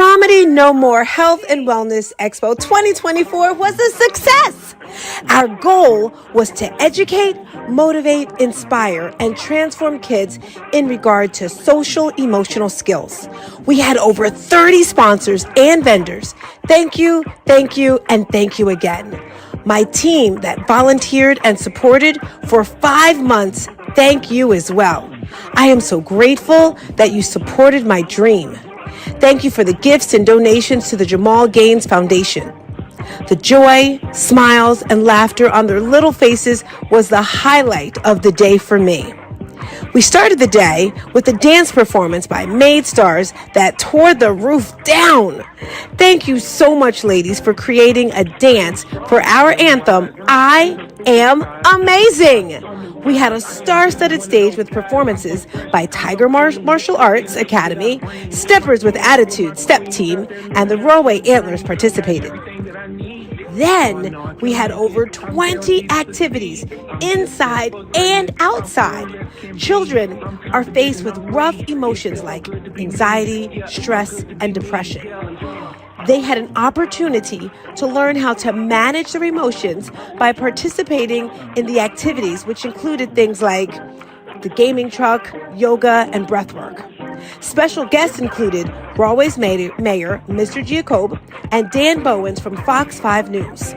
Dramedy No More Health and Wellness Expo 2024 was a success. Our goal was to educate, motivate, inspire, and transform kids in regard to social emotional skills. We had over 30 sponsors and vendors. Thank you, and thank you again. My team that volunteered and supported for 5 months, thank you as well. I am so grateful that you supported my dream. Thank you for the gifts and donations to the Jamal Gaines Foundation. The joy, smiles, and laughter on their little faces was the highlight of the day for me. We started the day with a dance performance by Maid Starz that tore the roof down. Thank you so much, ladies, for creating a dance for our anthem, I Am Amazing. We had a star-studded stage with performances by Tiger Martial Arts Academy, Steppers with Attitude Step Team, and the Rollway Antlers participated. Then we had over 20 activities inside and outside. Children are faced with rough emotions like anxiety, stress, and depression. They had an opportunity to learn how to manage their emotions by participating in the activities, which included things like the gaming truck, yoga, and breathwork. Special guests included Rawway's Mayor, Mr. Giacob, and Dan Bowens from Fox 5 News.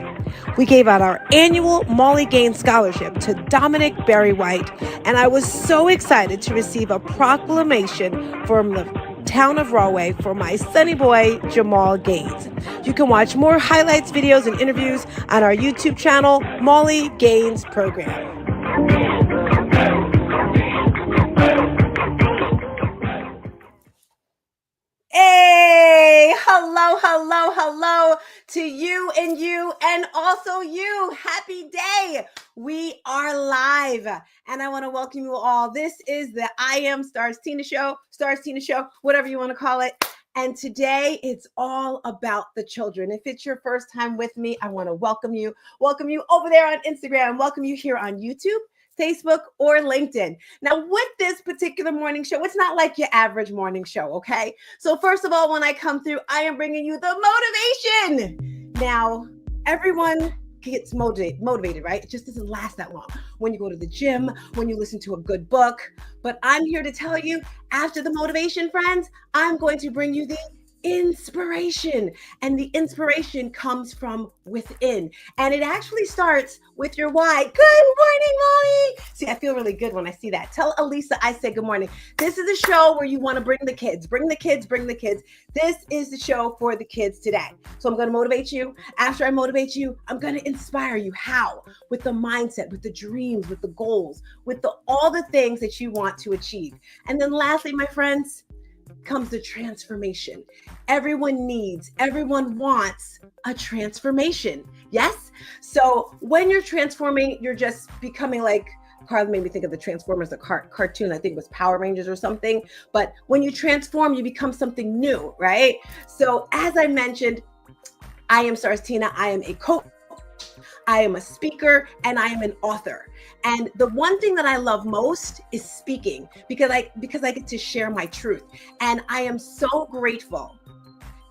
We gave out our annual Molly Gaines Scholarship to Dominic Barry White, and I was so excited to receive a proclamation from the town of Rawway for my sonny boy, Jamal Gaines. You can watch more highlights, videos, and interviews on our YouTube channel, Molly Gaines Program. Hey, hello to you and also you. Happy day. We are live and I want to welcome you all. This is the I Am Starz Tina Show, whatever you want to call it. And today it's all about the children. If it's your first time with me, I want to welcome you over there on Instagram, welcome you here on YouTube, Facebook, or LinkedIn. Now, with this particular morning show, it's not like your average morning show, okay? So first of all, when I come through, I am bringing you the motivation. Now, everyone gets motivated, right? It just doesn't last that long. When you go to the gym, when you listen to a good book. But I'm here to tell you, after the motivation, friends, I'm going to bring you the inspiration, and the inspiration comes from within, and it actually starts with your why. Good morning, Molly. See, I feel really good when I see that. Tell Alisa I say good morning. This is a show where you want to bring the kids. This is the show for the kids today. So I'm going to motivate you. After I motivate you, I'm going to inspire you. How? With the mindset, with the dreams, with the goals, with all the things that you want to achieve. And then lastly, my friends, comes the transformation. Everyone wants a transformation. Yes? So when you're transforming, you're just becoming like, Carl made me think of the Transformers, the cartoon, I think it was Power Rangers or something. But when you transform, you become something new, right? So as I mentioned, I am Starz Tina. I am a coach, I am a speaker, and I am an author. And the one thing that I love most is speaking because I get to share my truth. And I am so grateful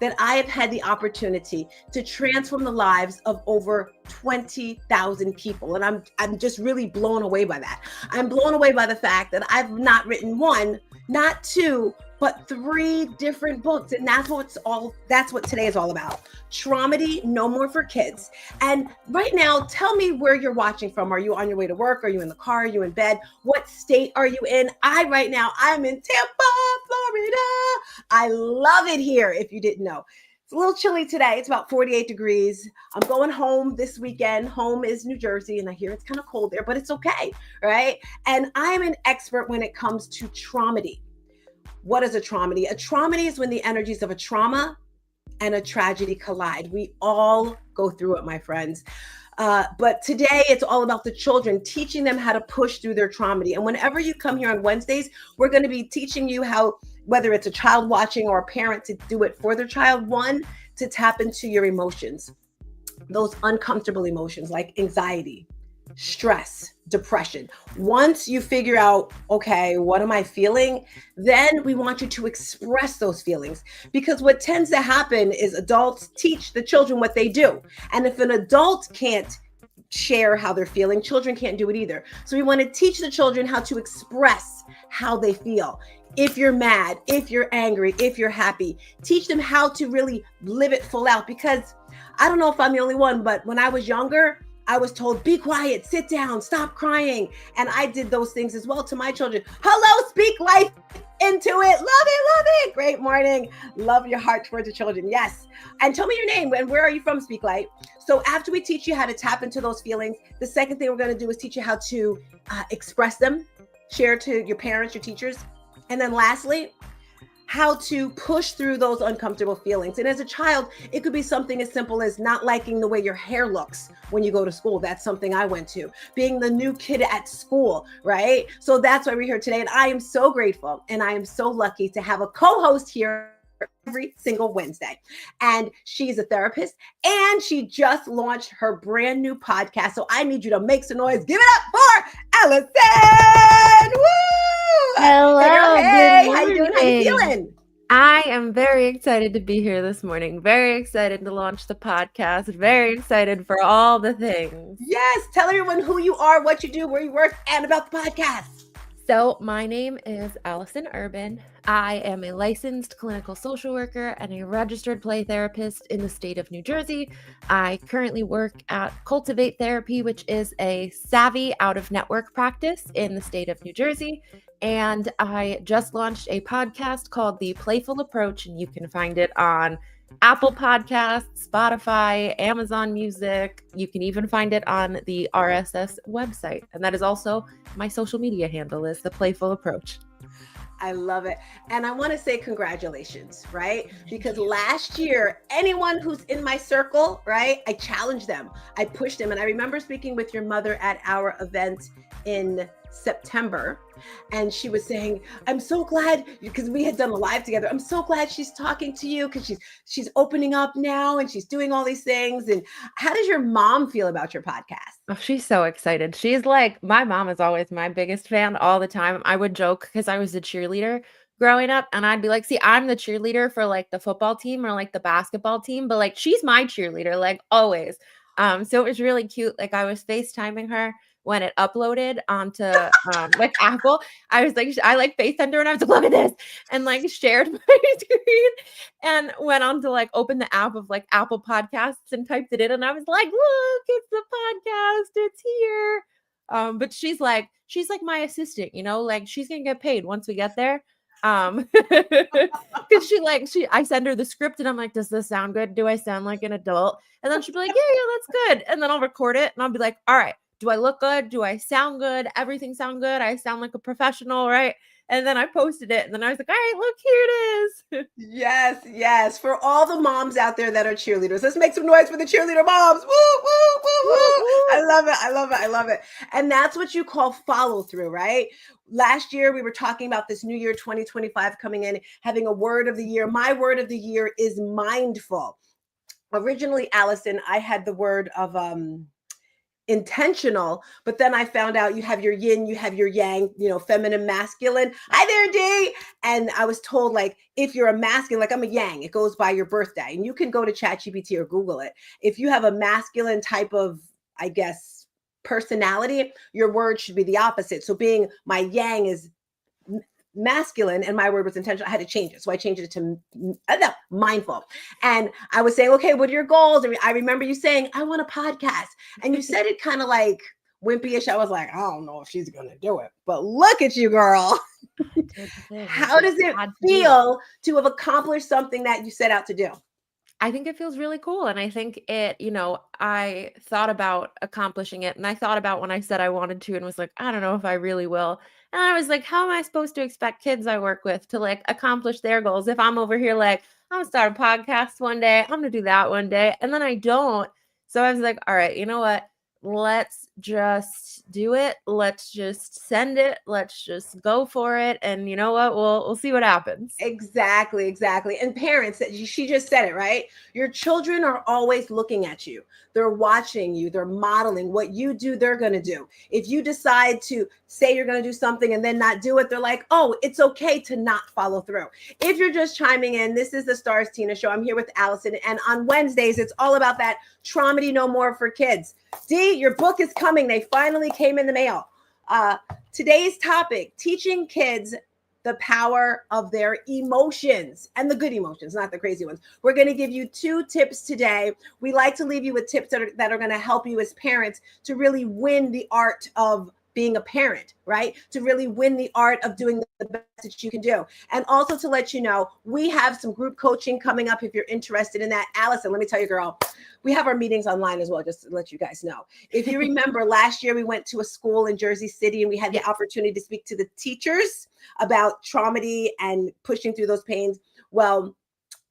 that I have had the opportunity to transform the lives of over 20,000 people. And I'm just really blown away by that. I'm blown away by the fact that I've not written one, not two, but 3 different books. And that's what today is all about. Dramedy No More for Kids. And right now, tell me where you're watching from. Are you on your way to work? Are you in the car? Are you in bed? What state are you in? I'm in Tampa, Florida. I love it here, if you didn't know. It's a little chilly today. It's about 48 degrees. I'm going home this weekend. Home is New Jersey, and I hear it's kind of cold there, but it's okay, right? And I'm an expert when it comes to dramedy. What is a dramedy? A dramedy is when the energies of a trauma and a tragedy collide. We all go through it, my friends. But today it's all about the children, teaching them how to push through their dramedy. And whenever you come here on Wednesdays, we're going to be teaching you how, whether it's a child watching or a parent, to do it for their child. One, to tap into your emotions, those uncomfortable emotions like anxiety, stress, depression. Once you figure out, okay, what am I feeling? Then we want you to express those feelings, because what tends to happen is adults teach the children what they do. And if an adult can't share how they're feeling, children can't do it either. So we want to teach the children how to express how they feel. If you're mad, if you're angry, if you're happy, teach them how to really live it full out. Because I don't know if I'm the only one, but when I was younger, I was told, be quiet, sit down, stop crying. And I did those things as well to my children. Hello, speak life into it. Love it. Great morning. Love your heart towards the children. Yes. And tell me your name and where are you from, Speak Light. So after we teach you how to tap into those feelings, the second thing we're going to do is teach you how to express them, share to your parents, your teachers. And then lastly, how to push through those uncomfortable feelings. And as a child, it could be something as simple as not liking the way your hair looks when you go to school. That's something I went to. Being the new kid at school, right? So that's why we're here today. And I am so grateful and I am so lucky to have a co-host here every single Wednesday. And she's a therapist and she just launched her brand new podcast. So I need you to make some noise. Give it up for Alison. Woo! Hello. Hey, girl, hey, how you doing? How you morning. feeling? I am very excited to be here this morning. Very excited to launch the podcast. Very excited for all the things. Yes. Tell everyone who you are, what you do, where you work, and about the podcast. So my name is Alison Urban. I am a licensed clinical social worker and a registered play therapist in the state of New Jersey. I currently work at Cultivate Therapy, which is a savvy out-of-network practice in the state of New Jersey. And I just launched a podcast called The Playful Approach, and you can find it on Apple Podcasts, Spotify, Amazon Music. You can even find it on the RSS website. And that is also my social media handle, is The Playful Approach. I love it. And I want to say congratulations, right? Because last year, anyone who's in my circle, right, I challenged them. I pushed them. And I remember speaking with your mother at our event in September. And she was saying, I'm so glad, because we had done a live together. I'm so glad she's talking to you because she's opening up now and she's doing all these things. And how does your mom feel about your podcast? Oh, she's so excited. She's like, my mom is always my biggest fan all the time. I would joke because I was a cheerleader growing up and I'd be like, see, I'm the cheerleader for like the football team or like the basketball team, but like she's my cheerleader, like always. So it was really cute. Like I was FaceTiming her when it uploaded onto like Apple. I was like, I like FaceTimed her and I was like, look at this, and like shared my screen and went on to like open the app of like Apple Podcasts and typed it in. And I was like, look, it's the podcast, it's here. But she's like my assistant, you know, like she's gonna get paid once we get there. Because I send her the script and I'm like, does this sound good? Do I sound like an adult? And then she'll be like, yeah, that's good. And then I'll record it and I'll be like, all right, do I look good? Do I sound good? Everything sound good? I sound like a professional, right? And then I posted it and then I was like, all right, look, here it is. Yes. For all the moms out there that are cheerleaders, let's make some noise for the cheerleader moms. Woo, woo, woo, woo. I love it. And that's what you call follow through, right? Last year, we were talking about this new year, 2025 coming in, having a word of the year. My word of the year is mindful. Originally, Alison, I had the word of intentional, but then I found out you have your yin, you have your yang, you know, feminine, masculine. Hi there, D. And I was told, like, if you're a masculine, like I'm a yang, it goes by your birthday. And you can go to ChatGPT or Google it. If you have a masculine type of, I guess, personality, your word should be the opposite. So being my yang is masculine and my word was intentional, I had to change it. So I changed it to mindful. And I was saying, okay, what are your goals? I remember you saying, I want a podcast. And you said it kind of like wimpy-ish. I was like, I don't know if she's going to do it, but look at you, girl. How does it feel to have accomplished something that you set out to do? I think it feels really cool. And I think it, you know, I thought about accomplishing it. And I thought about when I said I wanted to and was like, I don't know if I really will. And I was like, how am I supposed to expect kids I work with to like accomplish their goals if I'm over here like, I'm going to start a podcast one day, I'm going to do that one day, and then I don't. So I was like, all right, you know what? let's just do it. Let's just send it. Let's just go for it. And you know what? We'll see what happens. Exactly, exactly. And parents, she just said it, right? Your children are always looking at you. They're watching you. They're modeling what you do, they're going to do. If you decide to say you're going to do something and then not do it, they're like, oh, it's okay to not follow through. If you're just chiming in, this is the Starz Tina Show. I'm here with Alison. And on Wednesdays, it's all about that Traumedy No More for kids. D, your book is coming. They finally came in the mail. Today's topic, teaching kids the power of their emotions, and the good emotions, not the crazy ones. We're going to give you 2 tips today. We like to leave you with tips that are going to help you as parents to really win the art of being a parent, right? To really win the art of doing the best that you can do. And also to let you know, we have some group coaching coming up if you're interested in that. Alison, let me tell you, girl, we have our meetings online as well, just to let you guys know. If you remember, last year we went to a school in Jersey City and we had the opportunity to speak to the teachers about traumedy and pushing through those pains. Well,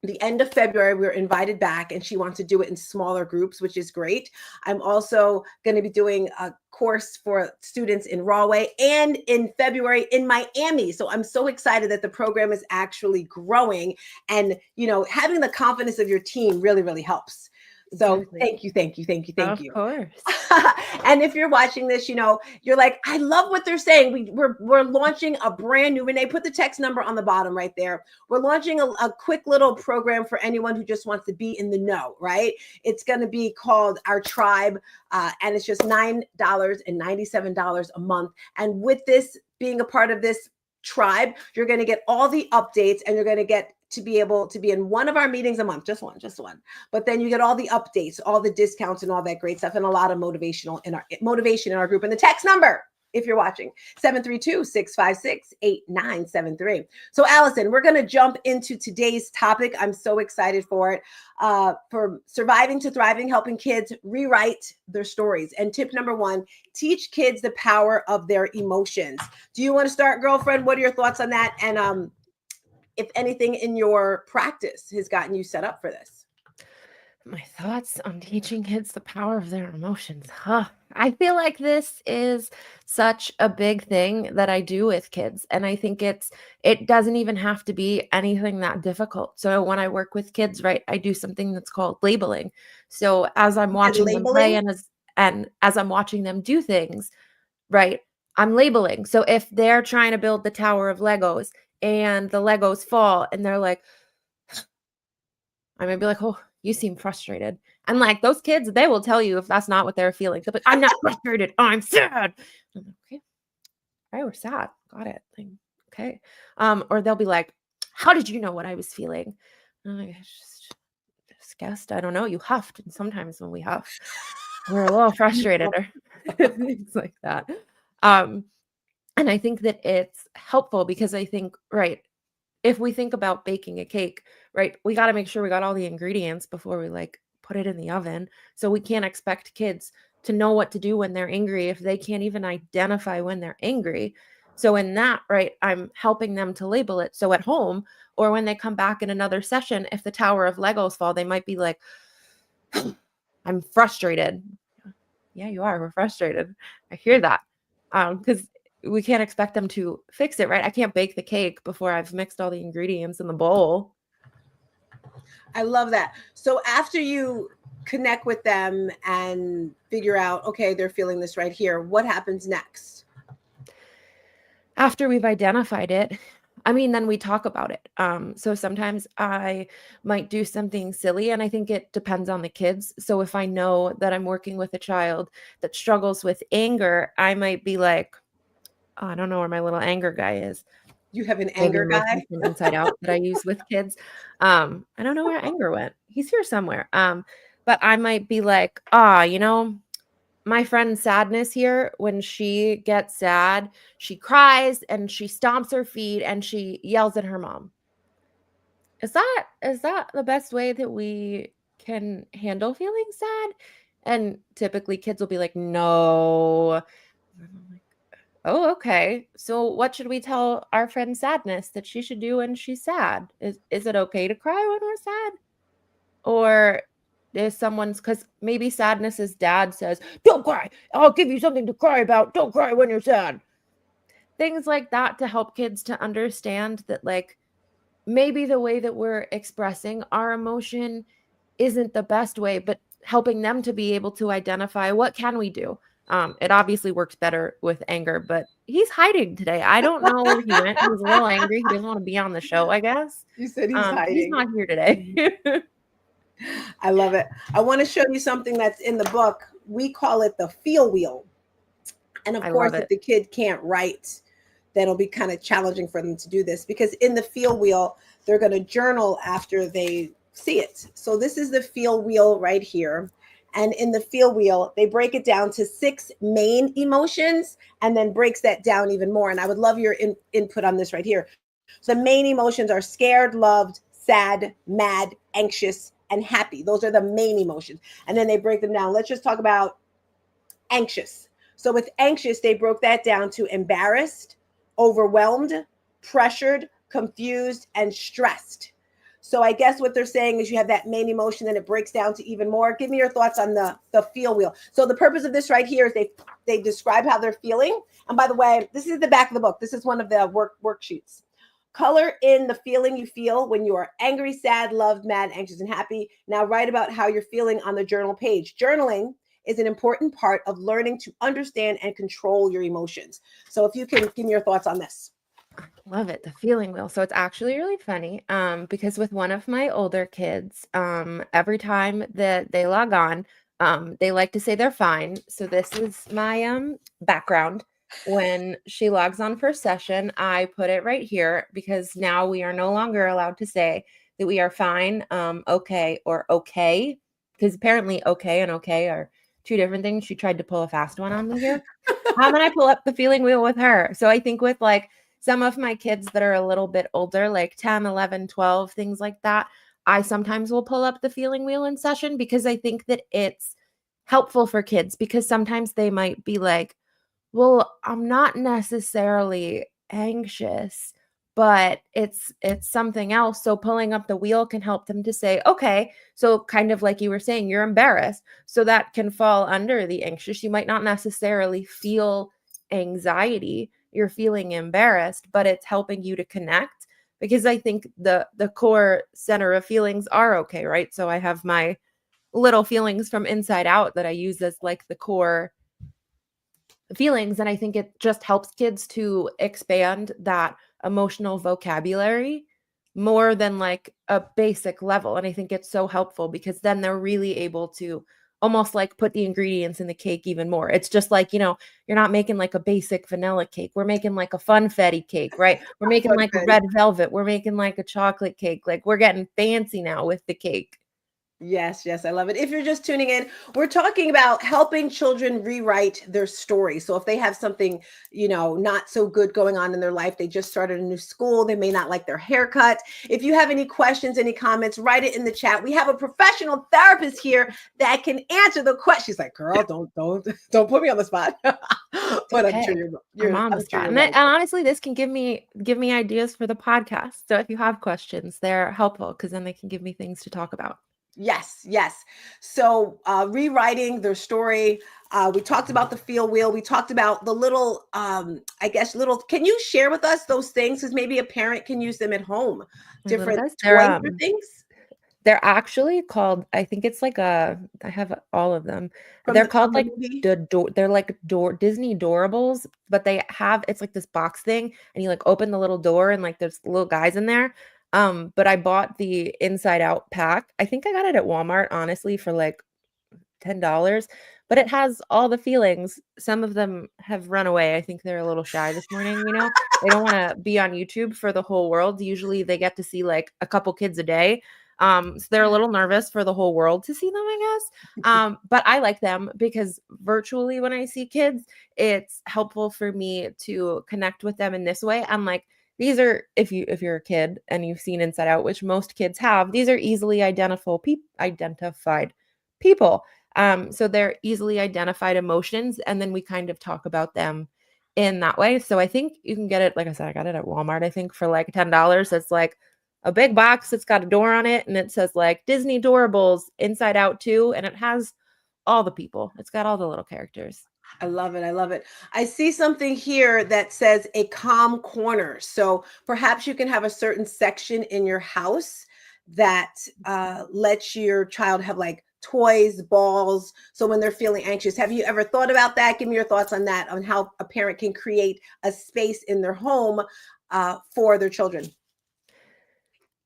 the end of February, we were invited back, and she wants to do it in smaller groups, which is great. I'm also going to be doing a course for students in Rahway and in February in Miami. So I'm so excited that the program is actually growing, and, you know, having the confidence of your team really, really helps. So Exactly. thank you. Of course. And if you're watching this, you know, you're like, I love what they're saying. We're launching a brand new, Renee, put the text number on the bottom right there. We're launching a quick little program for anyone who just wants to be in the know, right? It's going to be called Our Tribe, and it's just $9.97 a month. And with this, being a part of this tribe, you're going to get all the updates, and you're going to get to be able to be in one of our meetings a month, just one. But then you get all the updates, all the discounts and all that great stuff, and a lot of motivation in our group. And the text number, if you're watching, 732-656-8973. So Alison, we're going to jump into today's topic. I'm so excited for it. For surviving to thriving, helping kids rewrite their stories. And tip number 1, teach kids the power of their emotions. Do you want to start, girlfriend? What are your thoughts on that? And if anything in your practice has gotten you set up for this? My thoughts on teaching kids the power of their emotions. I feel like this is such a big thing that I do with kids. And I think it doesn't even have to be anything that difficult. So when I work with kids, right, I do something that's called labeling. So as I'm watching them play and as I'm watching them do things, right, I'm labeling. So if they're trying to build the tower of Legos and the Legos fall and they're like, I may be like, oh, you seem frustrated. And like those kids, they will tell you if that's not what they're feeling. They'll be, I'm not frustrated. I'm sad. I'm like, okay. All right, we're sad. Got it. Like, okay. Or they'll be like, how did you know what I was feeling? And I'm like, I just guessed. I don't know. You huffed. And sometimes when we huff, we're a little frustrated or things like that. And I think that it's helpful because I think, right, if we think about baking a cake, right, we got to make sure we got all the ingredients before we like put it in the oven. So we can't expect kids to know what to do when they're angry if they can't even identify when they're angry. So in that, right, I'm helping them to label it. So at home or when they come back in another session, if the tower of Legos fall, they might be like, I'm frustrated. Yeah, you are. We're frustrated. I hear that. Because we can't expect them to fix it, right? I can't bake the cake before I've mixed all the ingredients in the bowl. I love that. So after you connect with them and figure out, okay, they're feeling this right here, what happens next? After we've identified it, then we talk about it. So sometimes I might do something silly, and I think it depends on the kids. So if I know that I'm working with a child that struggles with anger, I might be like, oh, I don't know where my little anger guy is. You have an Maybe anger guy? emotions from Inside Out that I use with kids. I don't know where anger went. He's here somewhere. But I might be like, my friend Sadness here, when she gets sad, she cries and she stomps her feet and she yells at her mom. Is that the best way that we can handle feeling sad? And typically kids will be like, no. Oh, okay. So what should we tell our friend Sadness that she should do when she's sad? Is it okay to cry when we're sad? Or is someone's, because maybe sadness's dad says, "Don't cry. I'll give you something to cry about. Don't cry when you're sad." Things like that to help kids to understand that, like, maybe the way that we're expressing our emotion isn't the best way, but helping them to be able to identify what can we do. It obviously works better with anger, but he's hiding today. I don't know where he went. He was a little angry. He doesn't want to be on the show, I guess. You said he's He's hiding. not here today. I love it. I want to show you something that's in the book. We call it the feel wheel. And of I course, love if it. the kid can't write, then it'll be kind of challenging for them to do this, because in the feel wheel, they're going to journal after they see it. So this is the feel wheel right here. And in the feel wheel, they break it down to 6 main emotions and then breaks that down even more. And I would love your input on this right here. So the main emotions are scared, loved, sad, mad, anxious, and happy. Those are the main emotions. And then they break them down. Let's just talk about anxious. So with anxious, they broke that down to embarrassed, overwhelmed, pressured, confused, and stressed. So I guess what they're saying is you have that main emotion, then it breaks down to even more. Give me your thoughts on the feel wheel. So the purpose of this right here is they describe how they're feeling. And by the way, this is the back of the book. This is one of the worksheets. Color in the feeling you feel when you are angry, sad, loved, mad, anxious, and happy. Now write about how you're feeling on the journal page. Journaling is an important part of learning to understand and control your emotions. So if you can give me your thoughts on this. Love it, the feeling wheel. So it's actually really funny, because with one of my older kids, every time that they log on, they like to say they're fine. So this is my background. When she logs on for session, I put it right here because now we are no longer allowed to say that we are fine, okay, or okay, because apparently okay and okay are two different things. She tried to pull a fast one on me here. How am I pull up the feeling wheel with her? So I think with like some of my kids that are a little bit older, like 10, 11, 12, things like that, I sometimes will pull up the feeling wheel in session because I think that it's helpful for kids, because sometimes they might be like, well, I'm not necessarily anxious, but it's something else. So pulling up the wheel can help them to say, okay, so kind of like you were saying, you're embarrassed. So that can fall under the anxious. You might not necessarily feel anxiety. You're feeling embarrassed, but it's helping you to connect, because I think the core center of feelings are okay, right? So I have my little feelings from inside out that I use as like the core feelings, and I think it just helps kids to expand that emotional vocabulary more than like a basic level. And I think it's so helpful because then they're really able to almost like put the ingredients in the cake even more. It's just like, you're not making like a basic vanilla cake. We're making like a funfetti cake, right? We're making like a Okay. red velvet. We're making like a chocolate cake. Like we're getting fancy now with the cake. Yes, yes, I love it. If you're just tuning in, we're talking about helping children rewrite their story. So if they have something, not so good going on in their life, they just started a new school, they may not like their haircut. If you have any questions, any comments, write it in the chat. We have a professional therapist here that can answer the questions. She's like, girl, don't put me on the spot. It's But I'm sure okay. I'm on the I'm sure spot. you're And, and welcome. honestly, this can give me ideas for the podcast. So if you have questions, they're helpful because then they can give me things to talk about. Yes, yes. So rewriting their story. We talked about the feel wheel. We talked about the little, I guess, little. Can you share with us those things? Because maybe a parent can use them at home. I love Different this. They're toys or um things they're actually called, I think it's like I have all of them. from They're the called like movie. they're like Disney Doorables, but it's like this box thing and you like open the little door and like there's little guys in there. But I bought the Inside Out pack. I think I got it at Walmart, honestly, for like $10, but it has all the feelings. Some of them have run away. I think they're a little shy this morning. They don't want to be on YouTube for the whole world. Usually they get to see like a couple kids a day. So they're a little nervous for the whole world to see them, I guess. But I like them because virtually when I see kids, it's helpful for me to connect with them in this way. I'm like, these are, if you're a kid and you've seen Inside Out, which most kids have, these are easily identified people. So they're easily identified emotions, and then we kind of talk about them in that way. So I think you can get it, like I said, I got it at Walmart, I think for like $10. It's like a big box that's got a door on it and it says like Disney Doorables Inside Out 2, and it has all the people. It's got all the little characters. I love it. I love it. I see something here that says a calm corner. So perhaps you can have a certain section in your house that lets your child have like toys, balls. So when they're feeling anxious, have you ever thought about that? Give me your thoughts on that, on how a parent can create a space in their home for their children.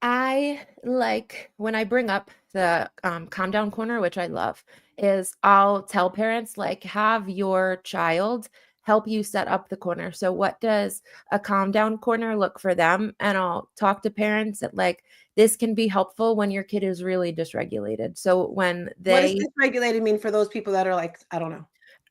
I like when I bring up the calm down corner, which I love, is I'll tell parents like have your child help you set up the corner. So what does a calm down corner look for them? And I'll talk to parents that like this can be helpful when your kid is really dysregulated. So when What does they dysregulated mean for those people that are like, I don't know?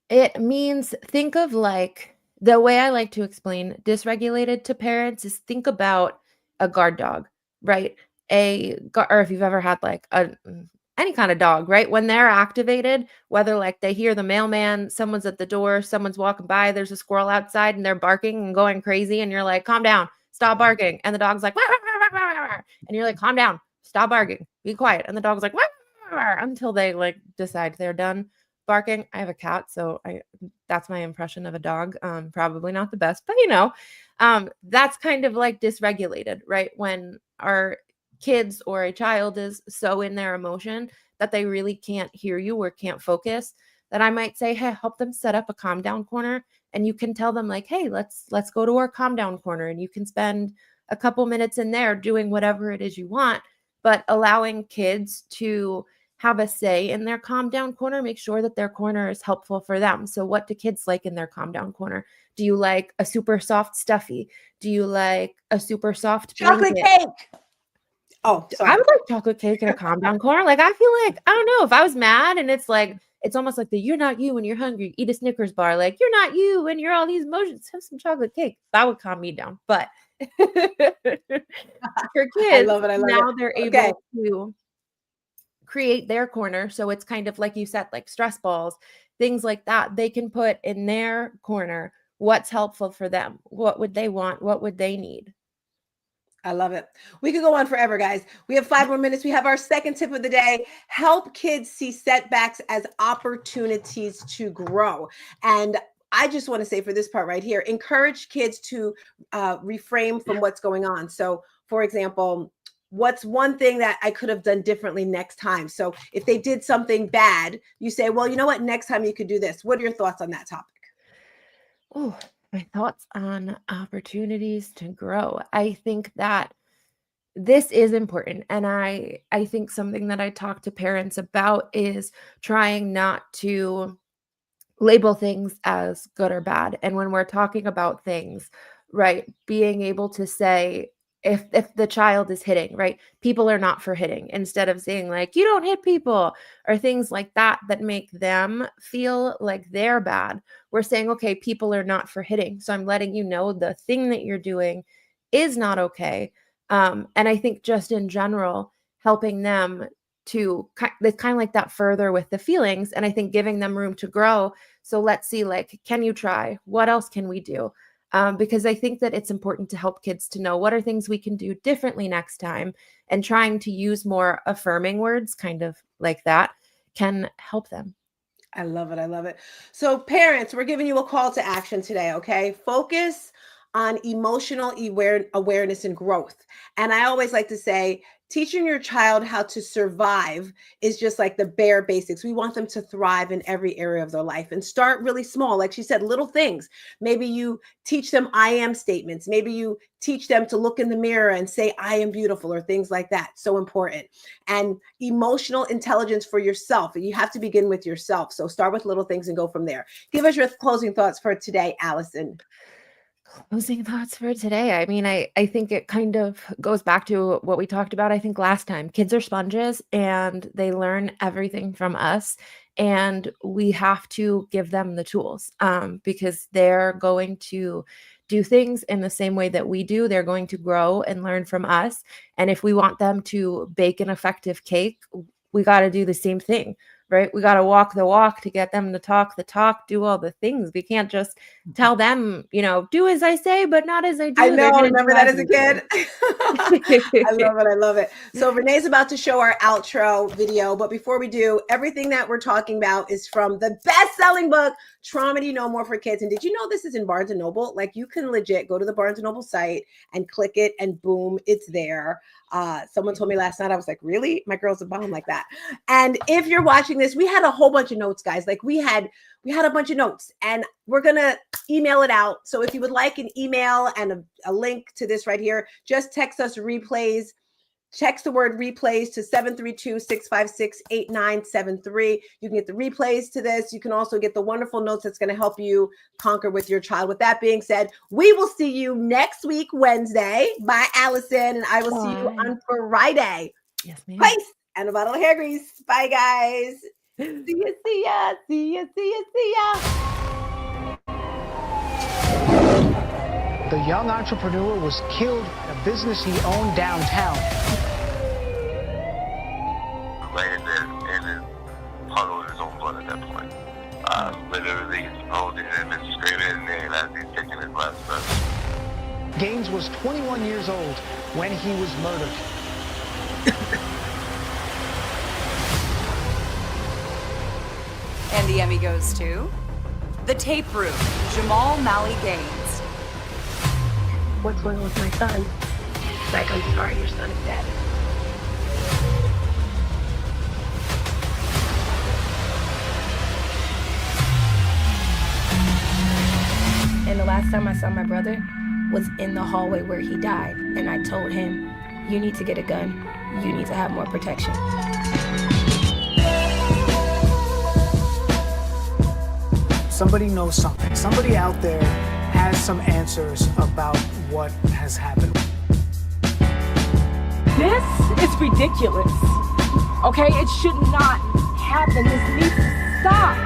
it means think of like the way I like to explain dysregulated to parents is think about a guard dog, right? Or if you've ever had like any kind of dog, right? When they're activated, whether like they hear the mailman, someone's at the door, someone's walking by, there's a squirrel outside and they're barking and going crazy and you're like, "Calm down. Stop barking." And the dog's like, "Wah, wah, wah, wah, wah," and you're like, "Calm down. Stop barking. Be quiet." And the dog's like, "Wah, wah, wah," until they like decide they're done barking. I have a cat, so that's my impression of a dog. Probably not the best, but that's kind of like dysregulated, right? When our kids or a child is so in their emotion that they really can't hear you or can't focus, that I might say, "Hey, help them set up a calm down corner." And you can tell them like, "Hey, let's go to our calm down corner." And you can spend a couple minutes in there doing whatever it is you want, but allowing kids to have a say in their calm down corner, make sure that their corner is helpful for them. So what do kids like in their calm down corner? Do you like a super soft stuffy? Do you like a super soft Chocolate blanket? cake. Oh, I sorry. would like chocolate cake in a calm down corner. Like I feel like, I don't know, if I was mad and it's like it's almost like the you're not you when you're hungry, eat a Snickers bar. Like you're not you when you're all these emotions, have some chocolate cake. That would calm me down. But for I kids, love it. I love it. now they're Okay. able to create their corner. So it's kind of like you said, like stress balls, things like that. They can put in their corner what's helpful for them. What would they want? What would they need? I love it. We could go on forever, guys. We have 5 more minutes. We have our second tip of the day. Help kids see setbacks as opportunities to grow. And I just want to say for this part right here, encourage kids to reframe from what's going on. So, for example, what's one thing that I could have done differently next time? So, if they did something bad, you say, well, you know what? Next time you could do this. What are your thoughts on that topic? Oh, my thoughts on opportunities to grow. I think that this is important, and I think something that I talk to parents about is trying not to label things as good or bad. And when we're talking about things, right, being able to say if the child is hitting, right, people are not for hitting, instead of saying like you don't hit people or things like that that make them feel like they're bad. We're saying, okay, people are not for hitting. So I'm letting you know the thing that you're doing is not okay. And I think just in general, helping them to it's kind of like that further with the feelings, and I think giving them room to grow. So let's see, like, can you try? What else can we do? Because I think that it's important to help kids to know what are things we can do differently next time, and trying to use more affirming words, kind of like that, can help them. I love it. I love it. So, parents, we're giving you a call to action today, okay? Focus on emotional awareness and growth. And I always like to say, teaching your child how to survive is just like the bare basics. We want them to thrive in every area of their life and start really small. Like she said, little things. Maybe you teach them I am statements. Maybe you teach them to look in the mirror and say, I am beautiful, or things like that. So important. And emotional intelligence for yourself. You have to begin with yourself. So start with little things and go from there. Give us your closing thoughts for today, Alison. Closing thoughts for today. I mean, I think it kind of goes back to what we talked about, I think, last time. Kids are sponges and they learn everything from us. And we have to give them the tools because they're going to do things in the same way that we do. They're going to grow and learn from us. And if we want them to bake an effective cake, we got to do the same thing. right? We got to walk the walk to get them to talk the talk, do all the things. We can't just tell them, do as I say, but not as I do. I know. They're gonna Remember do that as as a you do. kid? I love it. I love it. So Renee's about to show our outro video. But before we do, everything that we're talking about is from the best-selling book, Traumedy No More for Kids. And did you know this is in Barnes & Noble? Like, you can legit go to the Barnes & Noble site and click it and boom, it's there. Someone told me last night, I was like, really? My girl's a bomb like that. And if you're watching this, we had a whole bunch of notes, guys. Like we had a bunch of notes, and we're going to email it out. So if you would like an email and a link to this right here, just text us replays. Text the word replays to 732-656-8973. You can get the replays to this. You can also get the wonderful notes that's going to help you conquer with your child. With that being said, we will see you next week, Wednesday. Bye, Allison. And I will see you on Friday. Yes, ma'am. Peace. And a bottle of hair grease. Bye, guys. See ya, see ya, see ya, see ya, see ya. The young entrepreneur was killed at a business he owned downtown. Laying there in his puddle in his own blood at that point. Literally holding him and screaming his name as he's taking his last breath. Gaines was 21 years old when he was murdered. And the Emmy goes to The Tape Room, Jamal Malley Gaines. What's going on with my son? He's like, I'm sorry, your son is dead. And the last time I saw my brother was in the hallway where he died. And I told him, you need to get a gun. You need to have more protection. Somebody knows something. Somebody out there has some answers about what has happened. This is ridiculous. Okay, it should not happen. This needs to stop.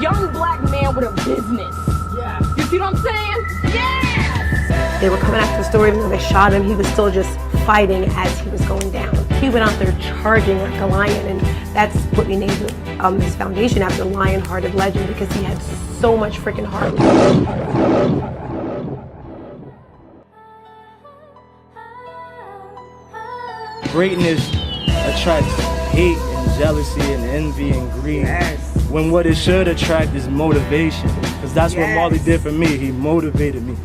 Young black man with a business. Yeah. You see what I'm saying? Yes! They were coming after the store, even though they shot him, he was still just fighting as he was going down. He went out there charging like a lion, and that's what we named this foundation after, Lion-Hearted Legend, because he had so much freaking heart. Greatness attracts hate and jealousy and envy and greed. Yes. When what it should attract is motivation. Because that's what Yes. Marley did for me. He motivated me.